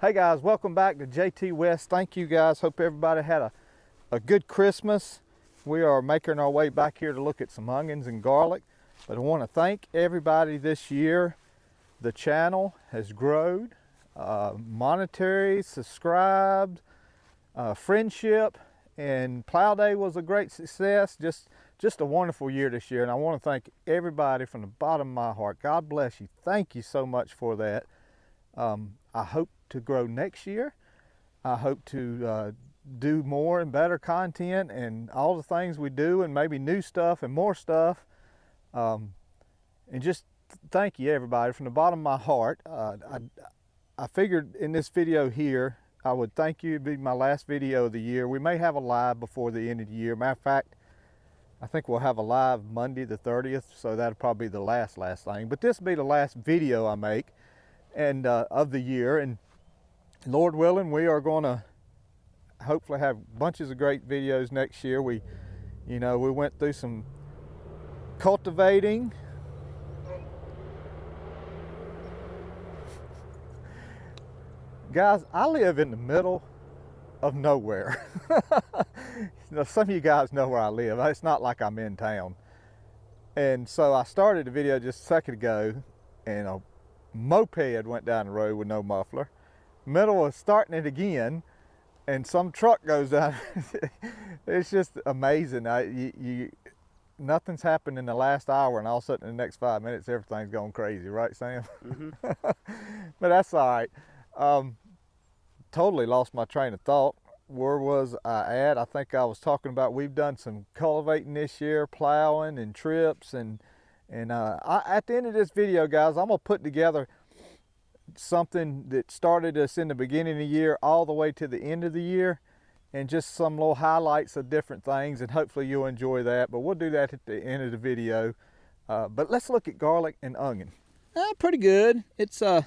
Hey guys, welcome back to Jtwes. Thank you guys. Hope everybody had a good Christmas. We are making our way back here to look at some onions and garlic. But I want to thank everybody this year. The channel has grown. Monetary, subscribed, friendship, and Plow Day was a great success. Just a wonderful year this year. And I want to thank everybody from the bottom of my heart. God bless you. Thank you so much for that. I hope to grow next year. I hope to do more and better content and all the things we do, and maybe new stuff and more stuff. And just thank you everybody from the bottom of my heart. I figured in this video here I would thank you. It'd be my last video of the year. We may have a live before the end of the year. Matter of fact, I think we'll have a live Monday the 30th, so that'll probably be the last thing. But this will be the last video I make and of the year, and Lord willing, we are going to hopefully have bunches of great videos next year. We went through some cultivating. Guys, I live in the middle of nowhere. Some of you guys know where I live. It's not like I'm in town. And so I started the video just a second ago, and a moped went down the road with no muffler. Middle of starting it again, and some truck goes down. It's just amazing. Nothing's happened in the last hour, and all of a sudden in the next 5 minutes everything's going crazy, right, Sam? Mm-hmm. But that's all right. Totally lost my train of thought. Where was I at? I think I was talking about we've done some cultivating this year, plowing and trips, and at the end of this video, guys, I'm gonna put together something that started us in the beginning of the year all the way to the end of the year, and just some little highlights of different things, and hopefully you'll enjoy that. But we'll do that at the end of the video. But let's look at garlic and onion. Pretty good. It's I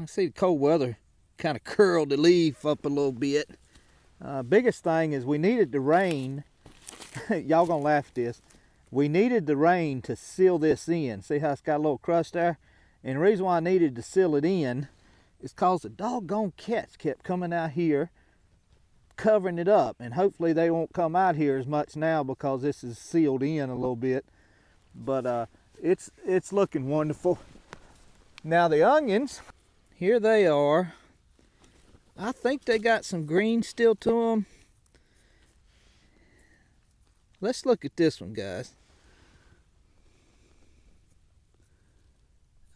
see the cold weather kind of curled the leaf up a little bit. Biggest thing is we needed the rain. Y'all gonna laugh at this. We needed the rain to seal this in. See how it's got a little crust there? And the reason why I needed to seal it in is because the doggone cats kept coming out here covering it up. And hopefully they won't come out here as much now because this is sealed in a little bit. But it's looking wonderful. Now the onions, here they are. I think they got some green still to them. Let's look at this one, guys.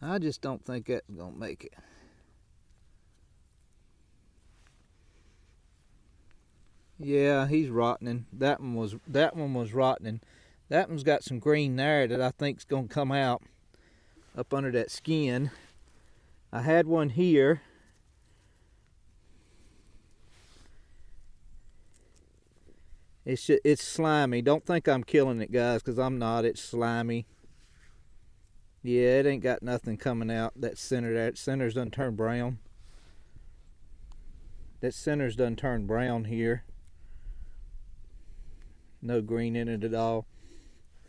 I just don't think that's gonna make it. Yeah, he's rotting. That one was rotting. That one's got some green there that I think's gonna come out up under that skin. I had one here. It's slimy. Don't think I'm killing it, guys, because I'm not. It's slimy. Yeah, it ain't got nothing coming out. That center there, that center's done turned brown. That center's done turned brown here. No green in it at all.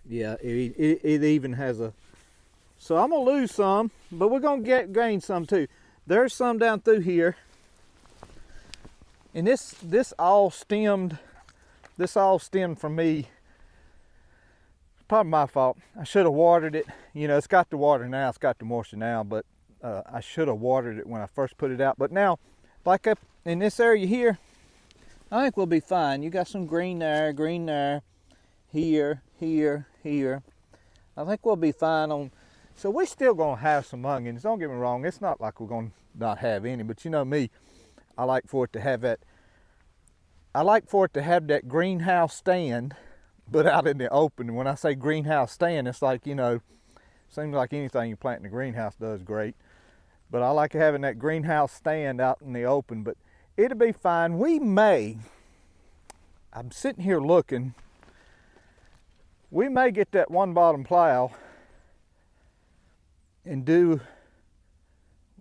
Yeah, it even has a... So I'm going to lose some, but we're going to gain some too. There's some down through here. And this all stemmed from me. Probably my fault. I should have watered it. You know, it's got the water now, it's got the moisture now, but I should have watered it when I first put it out. But now, like up in this area here, I think we'll be fine. You got some green there, here. I think we'll be fine on. So we're still gonna have some onions. Don't get me wrong. It's not like we're gonna not have any, but you know me, I like for it to have that. I like for it to have that greenhouse stand, but out in the open. And when I say greenhouse stand, it's like, you know, seems like anything you plant in the greenhouse does great. But I like having that greenhouse stand out in the open, but it'll be fine. I'm sitting here looking, we may get that one bottom plow and do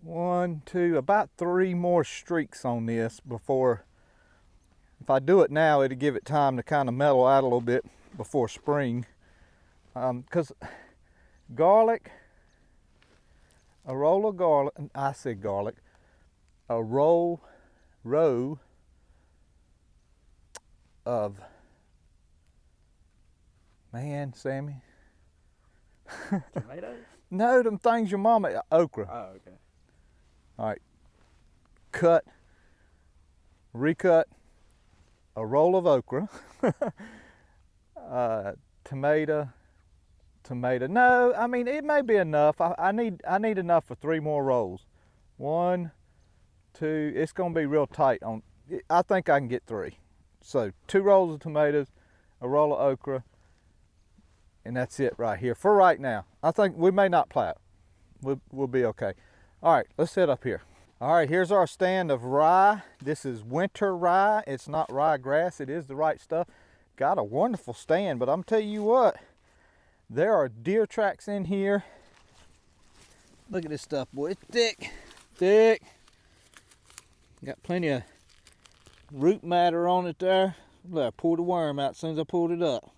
about 3 more streaks on this before. If I do it now, it'll give it time to kind of mellow out a little bit before spring. Because garlic, a roll of garlic, I said garlic, a row of, man, Sammy. Tomatoes? No, them things your mama, okra. Oh, okay. All right, recut a roll of okra, tomato. No, I mean it may be enough. I need enough for 3 more rolls. 1, 2. It's gonna be real tight on. I think I can get 3. So 2 rolls of tomatoes, a roll of okra, and that's it right here for right now. I think we may not plow. We'll be okay. All right, let's set up here. All right, here's our stand of rye. This is winter rye. It's not ryegrass. It is the right stuff. Got a wonderful stand, but I'm telling you what, there are deer tracks in here. Look at this stuff, boy. It's thick. Got plenty of root matter on it there. Look, I pulled a worm out as soon as I pulled it up.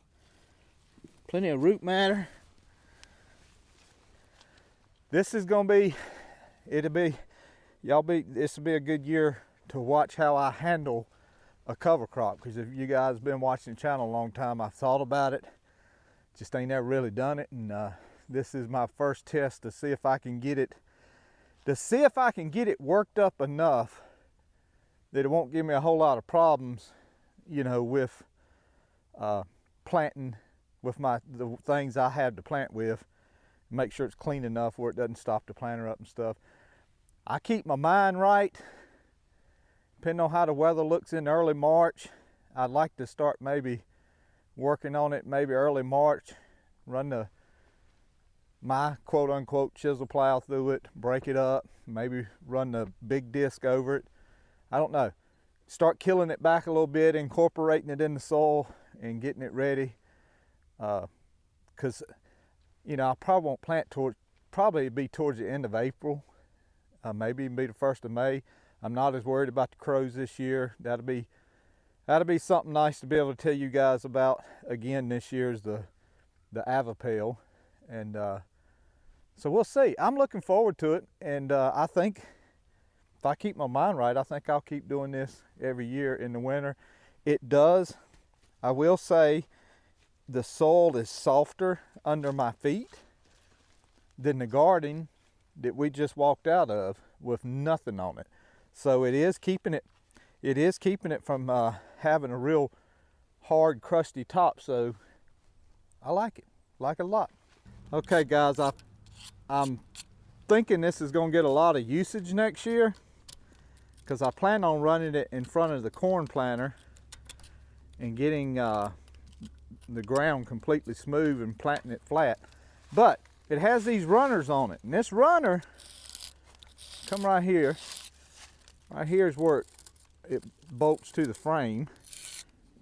Plenty of root matter. This is gonna be, this will be a good year to watch how I handle a cover crop, because if you guys have been watching the channel a long time, I've thought about it, just ain't never really done it, and this is my first test to see if I can get it, worked up enough that it won't give me a whole lot of problems, you know, with planting with the things I have to plant with. Make sure it's clean enough where it doesn't stop the planter up and stuff. I keep my mind right. Depending on how the weather looks in early March, I'd like to start maybe working on it maybe early March. Run my quote unquote chisel plow through it, break it up, maybe run the big disc over it. I don't know. Start killing it back a little bit, incorporating it in the soil and getting it ready. Because you know, I probably won't plant probably be towards the end of April, maybe even be the 1st of May. I'm not as worried about the crows this year. That'll be something nice to be able to tell you guys about again this year, is the Avipel, and so we'll see. I'm looking forward to it, and I think if I keep my mind right, I think I'll keep doing this every year in the winter. It does, I will say, the soil is softer under my feet than the garden that we just walked out of with nothing on it. So it is keeping it from having a real hard, crusty top. So I like it a lot. Okay guys, I'm thinking this is gonna get a lot of usage next year, because I plan on running it in front of the corn planter and getting the ground completely smooth and planting it flat. But it has these runners on it, and this runner come right here is where it bolts to the frame.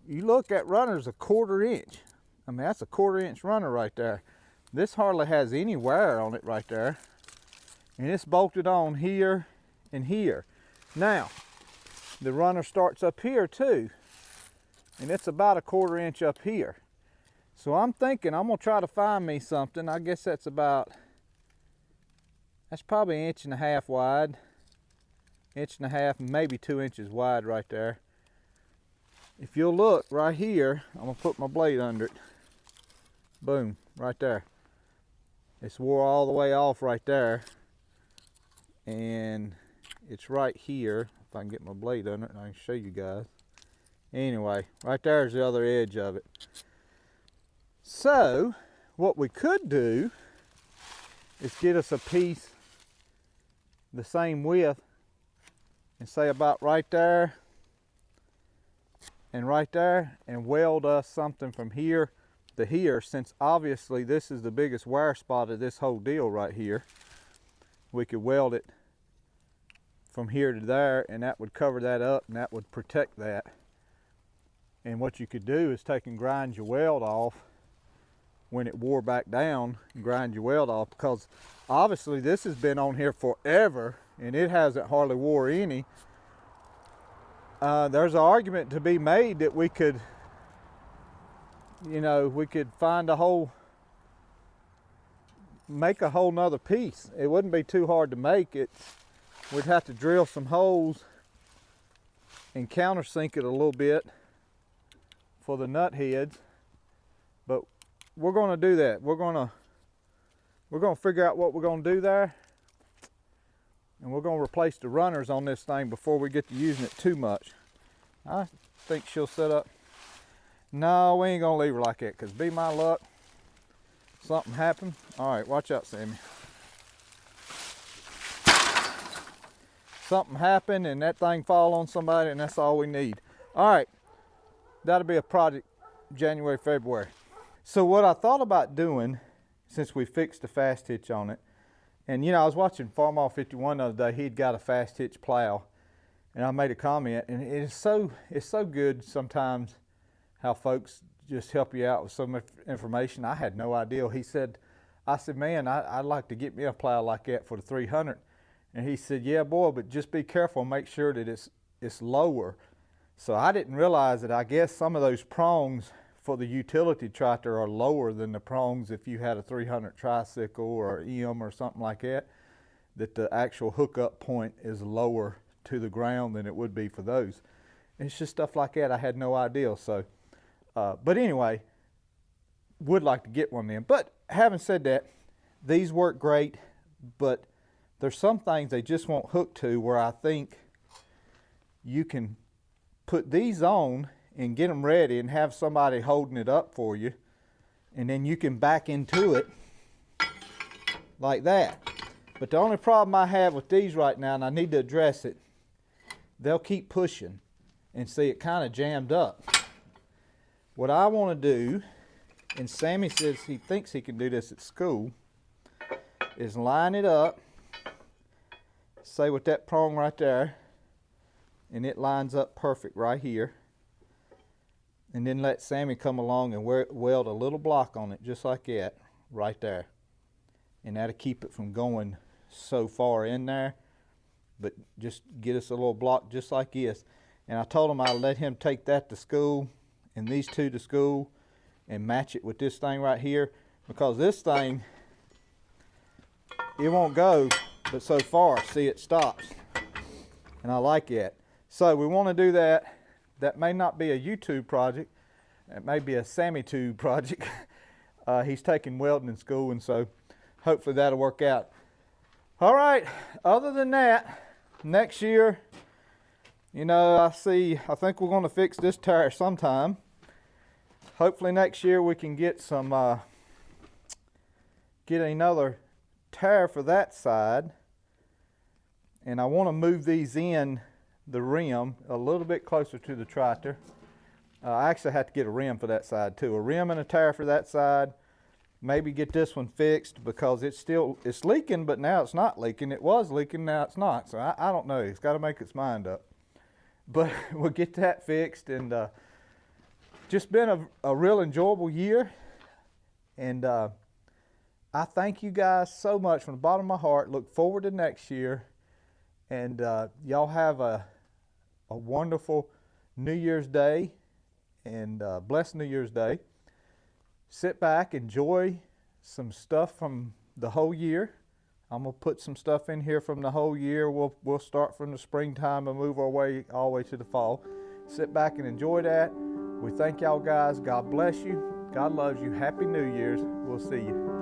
You look, at runner's a 1/4 inch. I mean, that's a 1/4 inch runner right there. This hardly has any wear on it right there, and it's bolted on here and here. Now the runner starts up here too, and it's about a 1/4 inch up here. So I'm thinking I'm gonna try to find me something. I guess that's probably 1.5 inches wide, 1.5 inches, maybe 2 inches wide right there. If you'll look right here, I'm gonna put my blade under it. Boom, right there. It's wore all the way off right there, and it's right here. If I can get my blade under it, and I can show you guys. Anyway, right there's the other edge of it. So what we could do is get us a piece the same width, and say about right there and right there, and weld us something from here to here, since obviously this is the biggest wear spot of this whole deal right here. We could weld it from here to there, and that would cover that up, and that would protect that. And what you could do is take and grind your weld off when it wore back down, grind your weld off, because obviously this has been on here forever and it hasn't hardly wore any. There's an argument to be made that we could, you know, we could find make a whole nother piece. It wouldn't be too hard to make. we'd have to drill some holes and countersink it a little bit for the nut heads. But we're going to do that. We're going to figure out what we're going to do there, and we're going to replace the runners on this thing before we get to using it too much. I think she'll set up. No, we ain't going to leave her like that, because be my luck, something happened. All right, watch out, Sammy. Something happened and that thing fall on somebody, and that's all we need. All right, that'll be a project January, February. So what I thought about doing, since we fixed the fast hitch on it, and you know, I was watching Farmall 51 the other day. He'd got a fast hitch plow, and I made a comment, and it's so good sometimes how folks just help you out with so much information. I had no idea. I said, man, I'd like to get me a plow like that for the 300. And he said, yeah, boy, but just be careful and make sure that it's lower. So I didn't realize that I guess some of those prongs for the utility tractor are lower than the prongs if you had a 300 tricycle or EM or something like that, that the actual hookup point is lower to the ground than it would be for those. And it's just stuff like that. I had no idea. So, but anyway, would like to get one of them. But having said that, these work great, but there's some things they just won't hook to, where I think you can put these on and get them ready and have somebody holding it up for you, and then you can back into it like that. But the only problem I have with these right now, and I need to address it, they'll keep pushing, and see it kind of jammed up. What I want to do, and Sammy says he thinks he can do this at school, is line it up, say with that prong right there, and it lines up perfect right here, and then let Sammy come along and weld a little block on it just like that right there, and that'll keep it from going so far in there. But just get us a little block just like this. And I told him I'd let him take that to school and these two to school and match it with this thing right here, because this thing, it won't go but so far. See, it stops, and I like it. So we want to do that. That may not be a YouTube project. It may be a Sammy Tube project. He's taking welding in school, and so hopefully that'll work out. All right, other than that, next year, you know, I think we're going to fix this tire sometime. Hopefully next year we can get get another tire for that side. And I want to move these in the rim a little bit closer to the tractor. I actually have to get a rim for that side too. A rim and a tire for that side. Maybe get this one fixed, because it's leaking, but now it's not leaking. It was leaking, now it's not. So I don't know. It's got to make its mind up. But we'll get that fixed, and just been a real enjoyable year. And I thank you guys so much from the bottom of my heart. Look forward to next year. And y'all have a wonderful New Year's Day, and blessed New Year's Day. Sit back, enjoy some stuff from the whole year. I'm gonna put some stuff in here from the whole year. We'll start from the springtime and move our way all the way to the fall. Sit back and enjoy that. We thank y'all guys. God bless you. God loves you. Happy New Year's. We'll see you.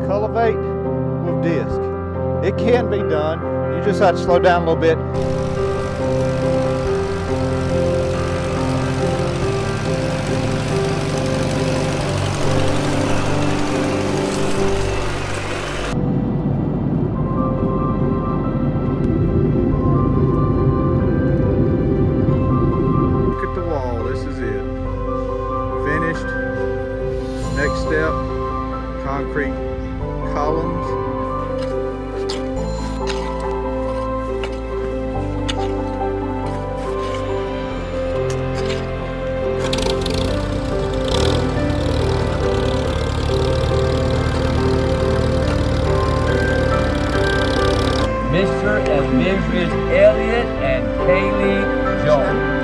Cultivate with disc. It can be done. You just have to slow down a little bit. concrete columns. Mr. and Mrs. Elliott and Kaylee Jones.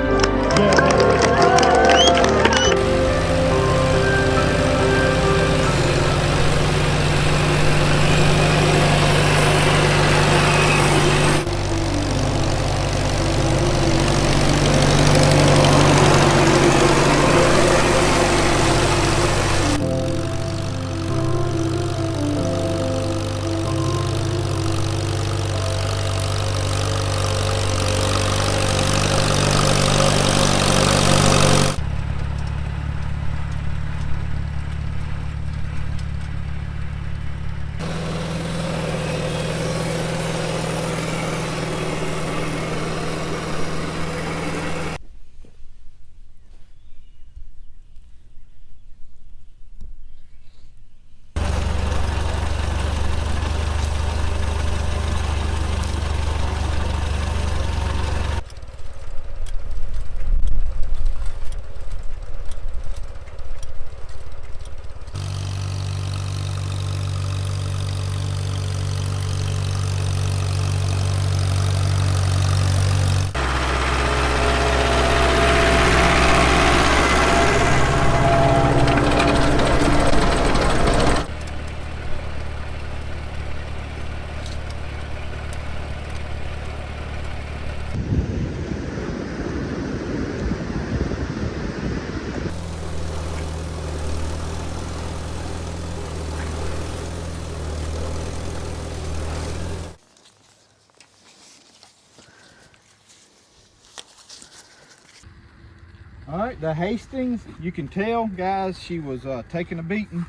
All right, the Hastings, you can tell, guys, she was taking a beating.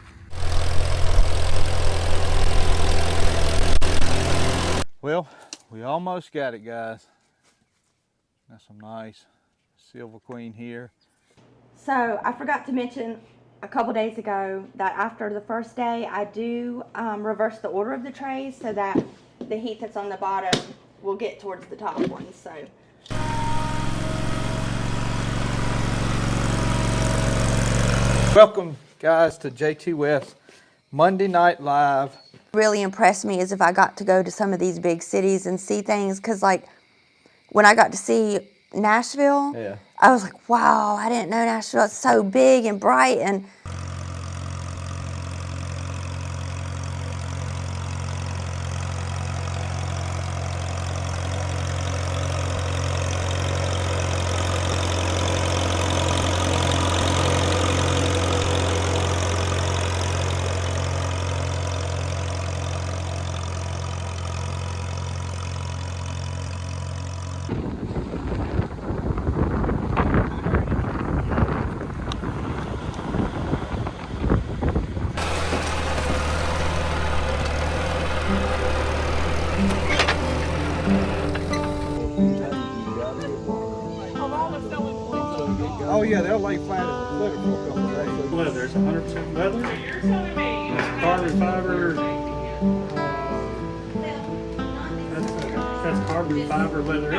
Well, we almost got it, guys. Got some nice Silver Queen here. So I forgot to mention a couple days ago that after the first day, I do reverse the order of the trays so that the heat that's on the bottom will get towards the top ones. So. Welcome, guys, to Jtwes Monday Night Live. Really impressed me is if I got to go to some of these big cities and see things, because like when I got to see Nashville, Yeah. I was like, wow, I didn't know Nashville. It's so big and bright. And Oh yeah, they'll lay flat as a footer for a couple of days. Leather, it's 100% leather. It's carbon fiber. That's carbon fiber leather.